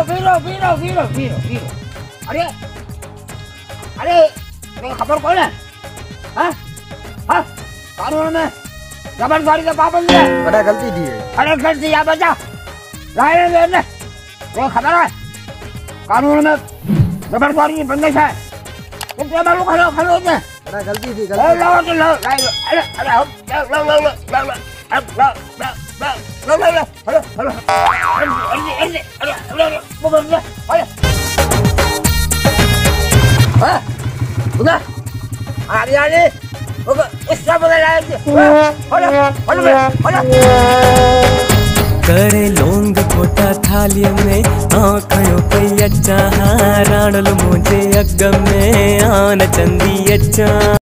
वीरो। अरे अरे तुम्हें खबर कौन है? हाँ कानून में जबरदस्ती का पाबंद है। बड़ा गलती थी। अरे गलती या बचा राय ने तुम्हें खबर है कानून में जबरदस्ती की बंदिश है। तुम क्या मालूम खड़ो होते? बड़ा गलती थी। लो अरे करे लोंग कोटा थाली में आँखों पे अच्छा राणल मुझे अग में आन चंदी अच्छा।